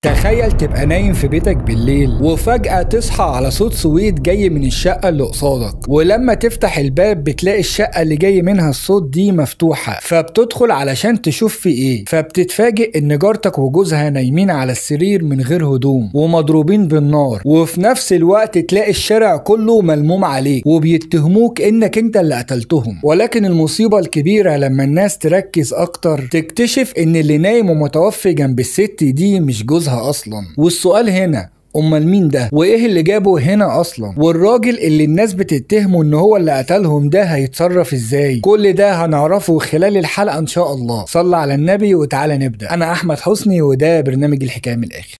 تخيل تبقى نايم في بيتك بالليل وفجأة تصحى على صوت صويت جاي من الشقة اللي قصادك، ولما تفتح الباب بتلاقي الشقة اللي جاي منها الصوت دي مفتوحة، فبتدخل علشان تشوف في ايه، فبتتفاجئ ان جارتك وجوزها نايمين على السرير من غير هدوم ومضروبين بالنار، وفي نفس الوقت تلاقي الشارع كله ملموم عليك وبيتهموك انك انت اللي قتلتهم. ولكن المصيبة الكبيرة لما الناس تركز اكتر تكتشف ان اللي نايم ومتوفي جنب الست دي مش جوزها اصلا. والسؤال هنا، امال مين ده؟ وايه اللي جابه هنا اصلا؟ والراجل اللي الناس بتتهمه ان هو اللي قتلهم ده هيتصرف ازاي؟ كل ده هنعرفه خلال الحلقة ان شاء الله. صلى على النبي وتعالى نبدأ. انا احمد حسني وده برنامج الحكاية من الاخر.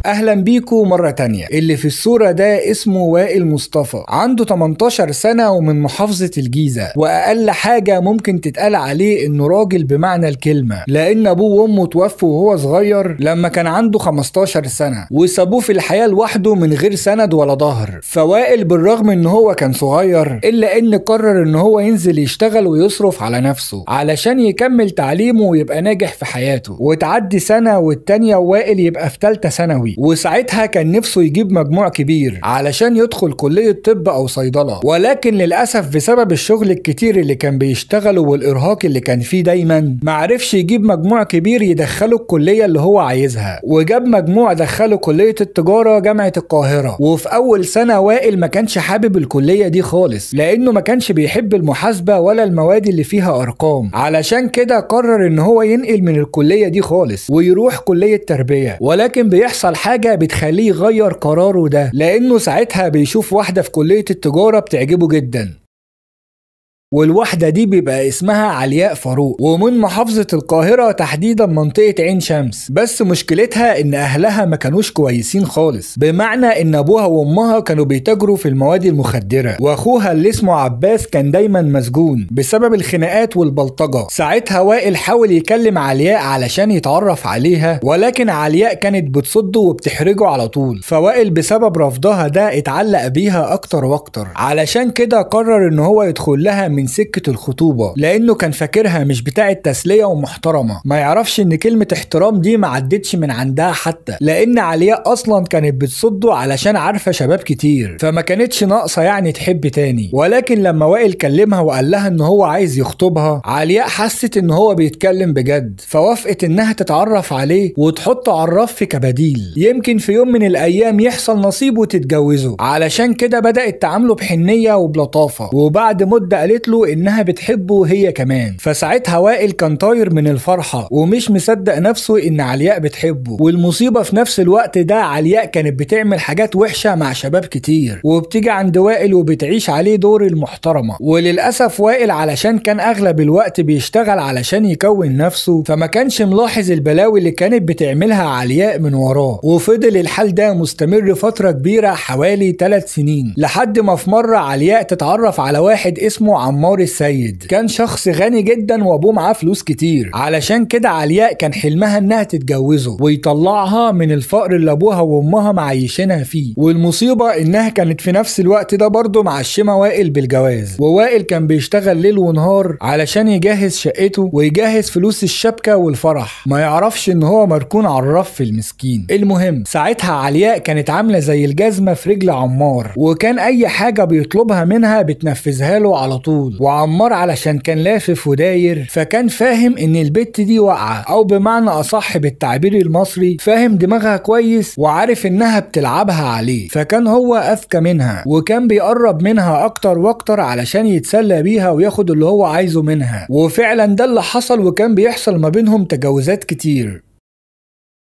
اهلا بيكم مرة تانية. اللي في الصورة ده اسمه وائل مصطفى، عنده 18 سنة ومن محافظة الجيزة، واقل حاجة ممكن تتقال عليه انه راجل بمعنى الكلمة، لان ابوه وامه توفوا وهو صغير لما كان عنده 15 سنة وسابوه في الحياة لوحده من غير سند ولا ظهر. فوائل بالرغم ان هو كان صغير الا ان قرر ان هو ينزل يشتغل ويصرف على نفسه علشان يكمل تعليمه ويبقى ناجح في حياته. وتعدي سنة والتانية وائل يبقى في تالتة ثانوي، وساعتها كان نفسه يجيب مجموع كبير علشان يدخل كلية طب او صيدلة، ولكن للأسف بسبب الشغل الكتير اللي كان بيشتغله والإرهاق اللي كان فيه دايما معرفش يجيب مجموع كبير يدخله الكلية اللي هو عايزها، وجاب مجموع دخله كلية التجارة جامعة القاهرة. وفي أول سنة وائل ما كانش حابب الكلية دي خالص لأنه ما كانش بيحب المحاسبة ولا المواد اللي فيها أرقام، علشان كده قرر إن هو ينقل من الكلية دي خالص ويروح كلية تربية. ولكن بيحصل حاجة بتخليه يغير قراره ده، لأنه ساعتها بيشوف واحدة في كلية التجارة بتعجبه جدا، والواحدة دي بيبقى اسمها علياء فاروق، ومن محافظة القاهرة تحديدا منطقة عين شمس. بس مشكلتها ان اهلها ما كانوش كويسين خالص، بمعنى ان ابوها وامها كانوا بيتاجروا في المواد المخدرة، واخوها اللي اسمه عباس كان دايما مسجون بسبب الخناقات والبلطجة. ساعتها وائل حاول يكلم علياء علشان يتعرف عليها، ولكن علياء كانت بتصده وبتحرجه على طول، فوائل بسبب رفضها ده اتعلق بيها اكتر واكتر، علشان كده قرر ان هو يدخل لها من سكة الخطوبة، لانه كان فاكرها مش بتاعة تسلية ومحترمة، ما يعرفش ان كلمة احترام دي ما عدتش من عندها حتى، لان علياء اصلا كانت بتصده علشان عارفة شباب كتير، فما كانتش ناقصة يعني تحب تاني. ولكن لما وائل كلمها وقال لها ان هو عايز يخطبها، علياء حست ان هو بيتكلم بجد، فوافقت انها تتعرف عليه وتحطه على الرف كبديل، يمكن في يوم من الايام يحصل نصيب وتتجوزوا. علشان كده بدأت تعامله بحنية وبلطافة، وبعد مدة قالت له انها بتحبه هي كمان. فساعتها وائل كان طاير من الفرحة ومش مصدق نفسه ان علياء بتحبه. والمصيبة في نفس الوقت ده علياء كانت بتعمل حاجات وحشة مع شباب كتير، وبتيجي عند وائل وبتعيش عليه دور المحترمة. وللأسف وائل علشان كان اغلب الوقت بيشتغل علشان يكون نفسه، فما كانش ملاحظ البلاوي اللي كانت بتعملها علياء من وراه. وفضل الحال ده مستمر فترة كبيرة حوالي 3 سنين، لحد ما في مرة علياء تتعرف على واحد اسمه عمار السيد. كان شخص غني جدا وابوه معاه فلوس كتير، علشان كده علياء كان حلمها انها تتجوزه ويطلعها من الفقر اللي ابوها وامها معيشينها فيه. والمصيبة انها كانت في نفس الوقت ده برضه معشمة وائل بالجواز، ووائل كان بيشتغل ليل ونهار علشان يجهز شقته ويجهز فلوس الشبكة والفرح، ما يعرفش ان هو مركون على الرف المسكين. المهم ساعتها علياء كانت عاملة زي الجزمة في رجل عمار، وكان اي حاجة بيطلبها منها بتنفذها له على طول. وعمار علشان كان لافف وداير فكان فاهم ان البت دي واقعة، او بمعنى اصح بالتعبير المصري فاهم دماغها كويس وعارف انها بتلعبها عليه، فكان هو اذكى منها وكان بيقرب منها اكتر واكتر علشان يتسلى بيها وياخد اللي هو عايزه منها. وفعلا ده اللي حصل، وكان بيحصل ما بينهم تجاوزات كتير.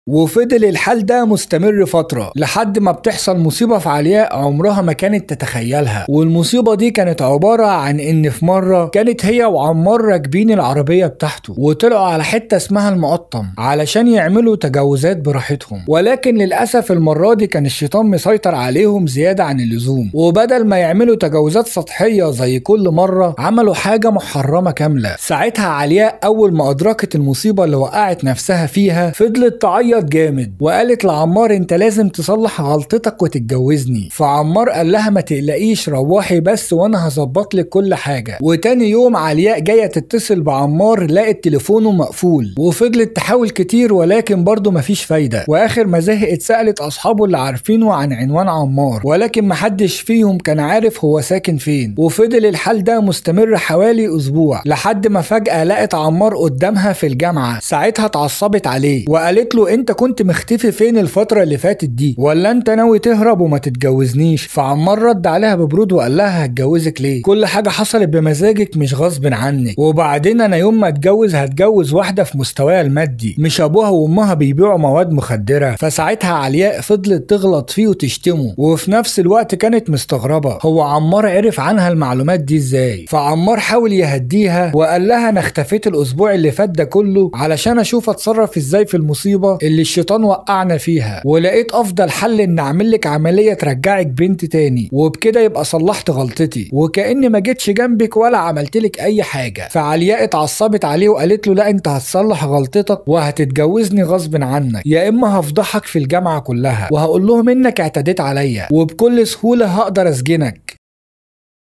وفضل الحال ده مستمر فترة لحد ما بتحصل مصيبة في علياء عمرها ما كانت تتخيلها. والمصيبة دي كانت عبارة عن ان في مرة كانت هي وعمار راكبين العربية بتاعته وطلعوا على حتة اسمها المقطم علشان يعملوا تجاوزات براحتهم، ولكن للأسف المرة دي كان الشيطان مسيطر عليهم زيادة عن اللزوم، وبدل ما يعملوا تجاوزات سطحية زي كل مرة عملوا حاجة محرمة كاملة. ساعتها علياء أول ما أدركت المصيبة اللي وقعت نفسها فيها فضلت تعيط وعيط جامد وقالت لعمار انت لازم تصلح غلطتك وتتجوزني. فعمار قال لها ما تقلقيش روحي بس وانا هظبط لك كل حاجه. وتاني يوم علياء جايه تتصل بعمار لقت تليفونه مقفول وفضلت تحاول كتير ولكن برضه مفيش فايده. واخر ما زهقت سالت اصحابه اللي عارفينه عن عنوان عمار ولكن محدش فيهم كان عارف هو ساكن فين. وفضل الحال ده مستمر حوالي اسبوع لحد ما فجاه لقت عمار قدامها في الجامعه. ساعتها اتعصبت عليه وقالت له انت كنت مختفي فين الفتره اللي فاتت دي ولا انت ناوي تهرب وما تتجوزنيش؟ فعمار رد عليها ببرود وقال لها هتجوزك ليه؟ كل حاجه حصلت بمزاجك مش غصب عنك. وبعدين انا يوم ما اتجوز هتجوز واحده في مستواها المادي مش ابوها وامها بيبيعوا مواد مخدره. فساعتها علياء فضلت تغلط فيه وتشتمه وفي نفس الوقت كانت مستغربه هو عمار عرف عنها المعلومات دي ازاي. فعمار حاول يهديها وقال لها انا اختفيت الاسبوع اللي فات ده كله علشان اشوف اتصرف ازاي في المصيبه اللي الشيطان وقعنا فيها ولقيت افضل حل ان اعمل لك عمليه ترجعك بنت تاني وبكده يبقى صلحت غلطتي وكأني ما جيتش جنبك ولا عملت لك اي حاجه. فعلياء اتعصبت عليه وقالت له لا انت هتصلح غلطتك وهتتجوزني غصب عنك يا اما هفضحك في الجامعه كلها وهقول لهم انك اعتديت عليا وبكل سهوله هقدر اسجنك.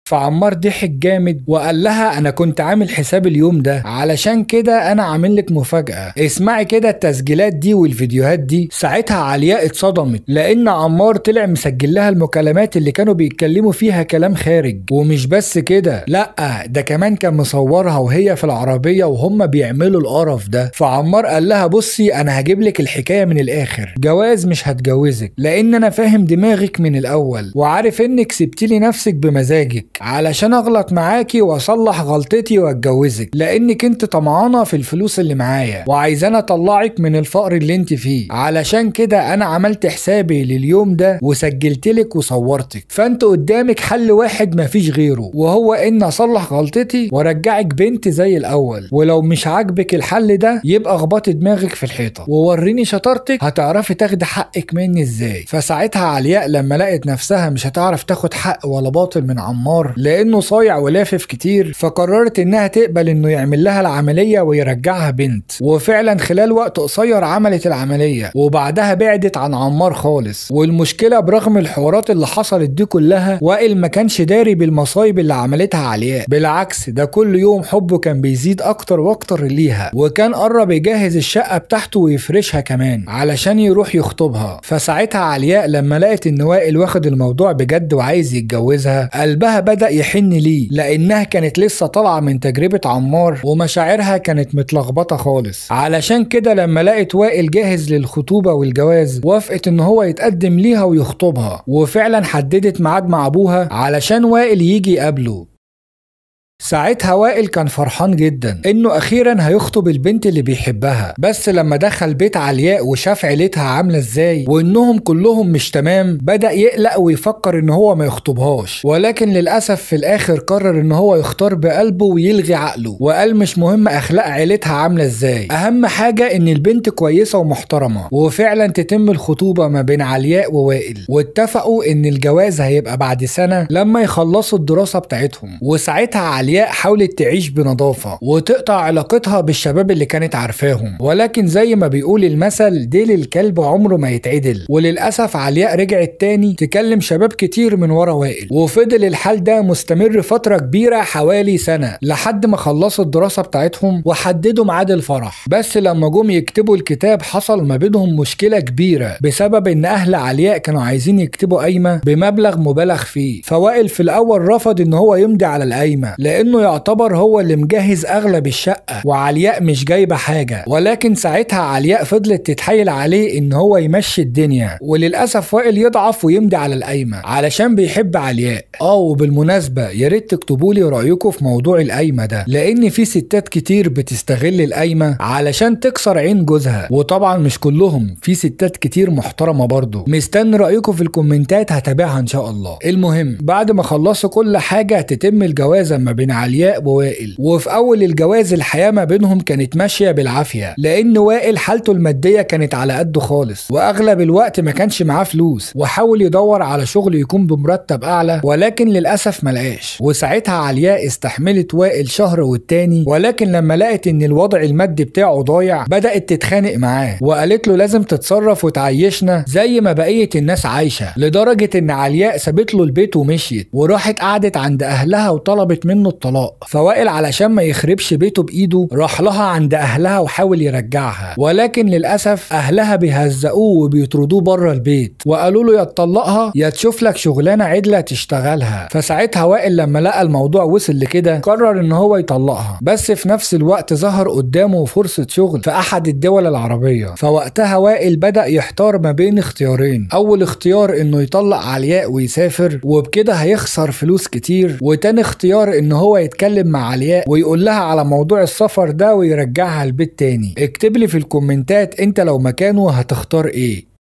فعمار ضحك جامد وقال لها انا كنت عامل حساب اليوم ده علشان كده انا عامل لك مفاجأة. اسمعي كده التسجيلات دي والفيديوهات دي. ساعتها علياء اتصدمت لان عمار طلع مسجل لها المكالمات اللي كانوا بيتكلموا فيها كلام خارج. ومش بس كده لا ده كمان كان مصورها وهي في العربية وهم بيعملوا القرف ده. فعمار قال لها بصي انا هجيب لك الحكاية من الاخر جواز مش هتجوزك لان انا فاهم دماغك من الاول وعارف انك سبتيلي نفسك بمزاجك علشان اغلط معاكي واصلح غلطتي واتجوزك لانك انت طمعانه في الفلوس اللي معايا وعايزاني اطلعك من الفقر اللي انت فيه. علشان كده انا عملت حسابي لليوم ده وسجلتلك وصورتك. فانت قدامك حل واحد مفيش غيره وهو ان اصلح غلطتي وارجعك بنت زي الاول. ولو مش عاجبك الحل ده يبقى اخبطي دماغك في الحيطه ووريني شطارتك هتعرفي تاخدي حقك مني ازاي. فساعتها علياء لما لقت نفسها مش هتعرف تاخد حق ولا باطل من عمار لانه صايع ولافف كتير فقررت انها تقبل انه يعمل لها العمليه ويرجعها بنت. وفعلا خلال وقت قصير عملت العمليه وبعدها بعدت عن عمار خالص. والمشكله برغم الحوارات اللي حصلت دي كلها وائل ما كانش داري بالمصايب اللي عملتها علياء. بالعكس ده كل يوم حبه كان بيزيد اكتر واكتر ليها وكان قرب يجهز الشقه بتاعته ويفرشها كمان علشان يروح يخطبها. فساعتها علياء لما لقت ان وائل واخد الموضوع بجد وعايز يتجوزها قلبها بدأ يحن ليه لانها كانت لسه طالعه من تجربه عمار ومشاعرها كانت متلخبطه خالص. علشان كده لما لقت وائل جاهز للخطوبه والجواز وافقت ان هو يتقدم ليها ويخطبها وفعلا حددت ميعاد مع ابوها علشان وائل يجي يقابله. ساعتها وائل كان فرحان جدا انه اخيرا هيخطب البنت اللي بيحبها. بس لما دخل بيت علياء وشاف عيلتها عامله ازاي وانهم كلهم مش تمام بدا يقلق ويفكر ان هو ما يخطبهاش ولكن للاسف في الاخر قرر ان هو يختار بقلبه ويلغي عقله وقال مش مهم اخلاق عيلتها عامله ازاي اهم حاجه ان البنت كويسه ومحترمه. وفعلا تتم الخطوبه ما بين علياء ووائل واتفقوا ان الجواز هيبقى بعد سنه لما يخلصوا الدراسه بتاعتهم. وساعتها علياء حاولت تعيش بنظافة وتقطع علاقتها بالشباب اللي كانت عارفاهم ولكن زي ما بيقول المثل ديل الكلب عمره ما يتعدل. وللأسف علياء رجعت تاني تكلم شباب كتير من ورا وائل وفضل الحال ده مستمر فترة كبيرة حوالي سنة لحد ما خلصوا الدراسة بتاعتهم وحددوا ميعاد الفرح. بس لما جم يكتبوا الكتاب حصل ما بينهم مشكلة كبيرة بسبب ان اهل علياء كانوا عايزين يكتبوا قايمة بمبلغ مبالغ فيه. فوائل في الاول رفض ان هو يمضي على القايمة لانه يعتبر هو اللي مجهز اغلب الشقة وعلياء مش جايبة حاجة. ولكن ساعتها علياء فضلت تتحايل عليه ان هو يمشي الدنيا وللاسف وائل يضعف ويمضي على القايمة علشان بيحب علياء. وبالمناسبة يا ريت تكتبوا لي رايكم في موضوع القايمة ده لان في ستات كتير بتستغل القايمة علشان تكسر عين جوزها وطبعا مش كلهم في ستات كتير محترمة برضو. مستني رايكم في الكومنتات هتابعها ان شاء الله. المهم بعد ما خلصوا كل حاجة تتم الجوازة ما بين بين علياء ووائل. وفي اول الجواز الحياة ما بينهم كانت ماشية بالعافية، لان وائل حالته المادية كانت على قده خالص، واغلب الوقت ما كانش معاه فلوس، وحاول يدور على شغل يكون بمرتب اعلى، ولكن للاسف ملقاش. وساعتها علياء استحملت وائل شهر والتاني، ولكن لما لقت ان الوضع المادي بتاعه ضايع بدأت تتخانق معاه، وقالت له لازم تتصرف وتعيشنا زي ما بقية الناس عايشة، لدرجة ان علياء سابت له البيت ومشيت وراحت قعدت عند اهلها وطلبت منه الطلاق. فوائل علشان ما يخربش بيته بايده راح لها عند اهلها وحاول يرجعها، ولكن للاسف اهلها بيهزقوه وبيطردوه بره البيت، وقالوا له يا تطلقها يا تشوف لك شغلانه عدله تشتغلها. فساعتها وائل لما لقى الموضوع وصل لكده قرر ان هو يطلقها، بس في نفس الوقت ظهر قدامه فرصه شغل في احد الدول العربيه. فوقتها وائل بدأ يحتار ما بين اختيارين، اول اختيار انه يطلق علياء ويسافر وبكده هيخسر فلوس كتير، وتاني اختيار ان هو يتكلم مع علياء ويقول لها على موضوع السفر ده ويرجعها البيت تاني. اكتب لي في الكومنتات انت لو مكانه هتختار ايه.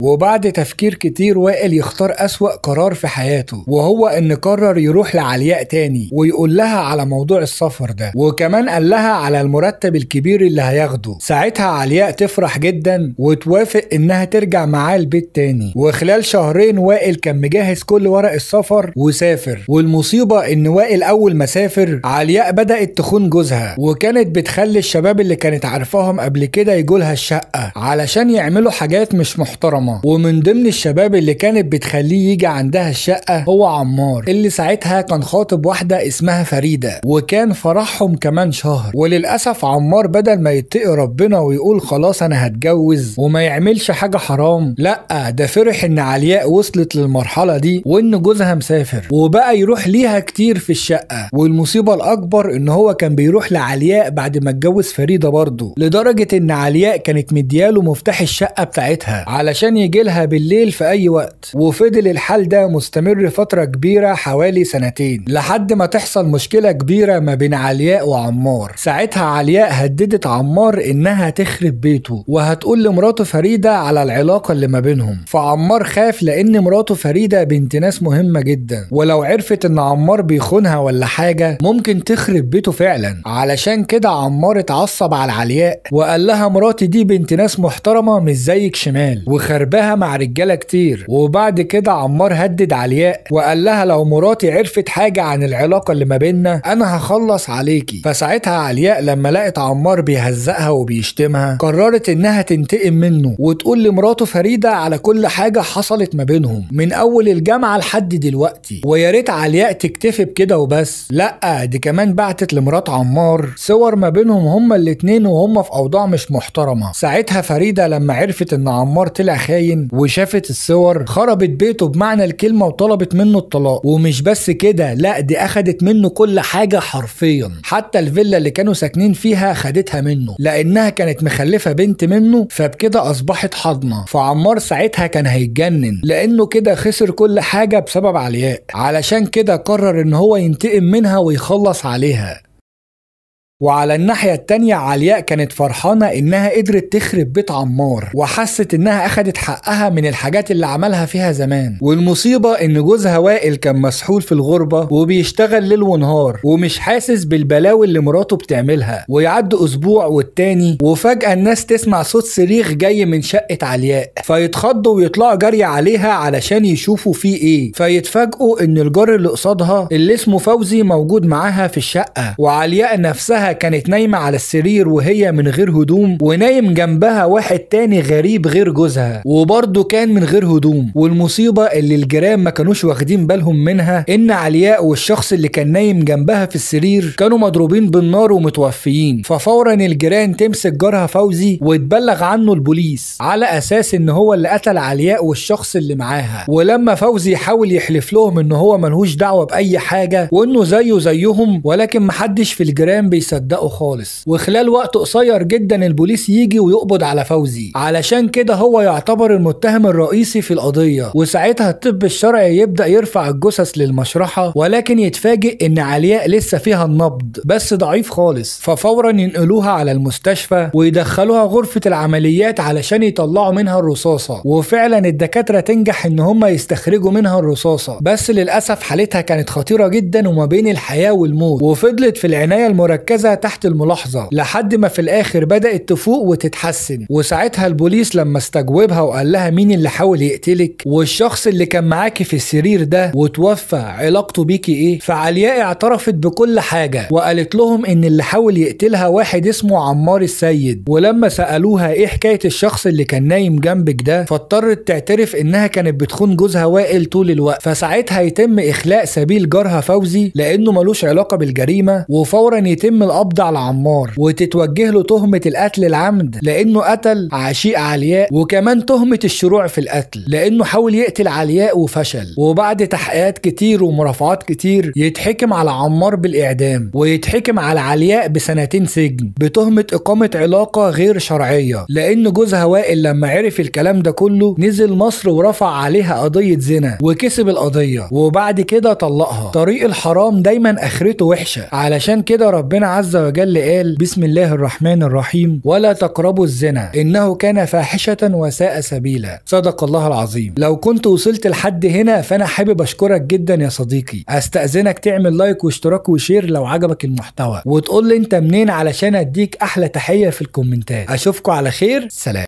وبعد تفكير كتير وائل يختار أسوأ قرار في حياته، وهو ان قرر يروح لعلياء تاني ويقول لها على موضوع السفر ده، وكمان قال لها على المرتب الكبير اللي هياخده. ساعتها علياء تفرح جدا وتوافق انها ترجع معاه البيت تاني، وخلال شهرين وائل كان مجهز كل ورق السفر وسافر. والمصيبة ان وائل اول ما سافر علياء بدأت تخون جوزها، وكانت بتخلي الشباب اللي كانت عارفاهم قبل كده يجولها الشقة علشان يعملوا حاجات مش محترمة. ومن ضمن الشباب اللي كانت بتخليه يجي عندها الشقة هو عمار، اللي ساعتها كان خاطب واحدة اسمها فريدة، وكان فرحهم كمان شهر. وللأسف عمار بدل ما يتقي ربنا ويقول خلاص انا هتجوز وما يعملش حاجة حرام، لا ده فرح ان علياء وصلت للمرحلة دي وان جوزها مسافر، وبقى يروح ليها كتير في الشقة. والمصيبة الاكبر ان هو كان بيروح لعلياء بعد ما اتجوز فريدة برضه، لدرجة ان علياء كانت مدياله مفتاح الشقة بتاعتها علشان يجيلها بالليل في اي وقت. وفضل الحال ده مستمر فترة كبيرة حوالي سنتين، لحد ما تحصل مشكلة كبيرة ما بين علياء وعمار. ساعتها علياء هددت عمار انها تخرب بيته وهتقول لمراته فريدة على العلاقة اللي ما بينهم. فعمار خاف لان مراته فريدة بنت ناس مهمة جدا، ولو عرفت ان عمار بيخونها ولا حاجة ممكن تخرب بيته فعلا. علشان كده عمار اتعصب على علياء وقال لها مراتي دي بنت ناس محترمة مش زيك شمال، وخربها مع رجالة كتير. وبعد كده عمار هدد علياء وقال لها لو مراتي عرفت حاجة عن العلاقة اللي ما بيننا انا هخلص عليكي. فساعتها علياء لما لقت عمار بيهزقها وبيشتمها قررت انها تنتقم منه وتقول لمراته فريدة على كل حاجة حصلت ما بينهم من اول الجامعة لحد دلوقتي. ويا ريت علياء تكتفي بكده وبس، لا دي كمان بعتت لمرات عمار صور ما بينهم هما الاتنين وهم في اوضاع مش محترمة. ساعتها فريدة لما عرفت ان عمار طلع خاين وشافت الصور خربت بيته بمعنى الكلمة وطلبت منه الطلاق. ومش بس كده، لا دي اخدت منه كل حاجة حرفيا، حتى الفيلا اللي كانوا ساكنين فيها خدتها منه لانها كانت مخلفة بنت منه، فبكده اصبحت حاضنة. فعمار ساعتها كان هيتجنن لانه كده خسر كل حاجة بسبب علياء، علشان كده قرر ان هو ينتقم منها ويخلص عليها. وعلى الناحية التانية علياء كانت فرحانة انها قدرت تخرب بيت عمار، وحست انها اخدت حقها من الحاجات اللي عملها فيها زمان. والمصيبة ان جوزها وائل كان مسحول في الغربة وبيشتغل ليل ونهار ومش حاسس بالبلاوي اللي مراته بتعملها. ويعد اسبوع والتاني وفجأة الناس تسمع صوت صريخ جاي من شقة علياء، فيتخضوا ويطلعوا جري عليها علشان يشوفوا فيه ايه. فيتفاجئوا ان الجار اللي قصادها اللي اسمه فوزي موجود معاها في الشقة، وعلياء نفسها كانت نايمة على السرير وهي من غير هدوم، ونايم جنبها واحد تاني غريب غير جوزها وبرضه كان من غير هدوم. والمصيبة اللي الجيران ما كانوش واخدين بالهم منها ان علياء والشخص اللي كان نايم جنبها في السرير كانوا مضروبين بالنار ومتوفيين. ففورا الجيران تمسك جارها فوزي وتبلغ عنه البوليس على اساس ان هو اللي قتل علياء والشخص اللي معاها. ولما فوزي يحاول يحلف لهم ان هو ملهوش دعوة بأي حاجة وانه زيه زيهم، ولكن محدش في الجيران بيصدق تصدقه خالص، وخلال وقت قصير جدا البوليس يجي ويقبض على فوزي، علشان كده هو يعتبر المتهم الرئيسي في القضية. وساعتها الطب الشرعي يبدأ يرفع الجثث للمشرحة، ولكن يتفاجئ ان علياء لسه فيها النبض بس ضعيف خالص، ففورا ينقلوها على المستشفى ويدخلوها غرفة العمليات علشان يطلعوا منها الرصاصة. وفعلا الدكاترة تنجح ان هم يستخرجوا منها الرصاصة، بس للأسف حالتها كانت خطيرة جدا وما بين الحياة والموت، وفضلت في العناية المركزة تحت الملاحظة لحد ما في الآخر بدأت تفوق وتتحسن. وساعتها البوليس لما استجوبها وقال لها مين اللي حاول يقتلك والشخص اللي كان معاكي في السرير ده وتوفى علاقته بيكي ايه، فعلياء اعترفت بكل حاجة وقالت لهم ان اللي حاول يقتلها واحد اسمه عمار السيد. ولما سألوها ايه حكاية الشخص اللي كان نايم جنبك ده، فاضطرت تعترف انها كانت بتخون جوزها وائل طول الوقت. فساعتها يتم اخلاء سبيل جارها فوزي لانه ملوش علاقة بالجريمة، وفورا يتم القبض على عمار وتتوجه له تهمة القتل العمد لانه قتل عشيق علياء، وكمان تهمة الشروع في القتل لانه حاول يقتل علياء وفشل. وبعد تحقيقات كتير ومرافعات كتير يتحكم على عمار بالاعدام، ويتحكم على علياء بسنتين سجن بتهمة اقامة علاقة غير شرعية، لان جوزها وائل لما عرف الكلام ده كله نزل مصر ورفع عليها قضية زنا وكسب القضية، وبعد كده طلقها. طريق الحرام دايما اخرته وحشة، علشان كده ربنا عز وجل قال بسم الله الرحمن الرحيم ولا تقربوا الزنا انه كان فاحشة وساء سبيلا. صدق الله العظيم. لو كنت وصلت لحد هنا فانا حابب اشكرك جدا يا صديقي. استأذنك تعمل لايك واشتراك وشير لو عجبك المحتوى، وتقول لي انت منين علشان اديك احلى تحية في الكومنتات. اشوفكم على خير، سلام.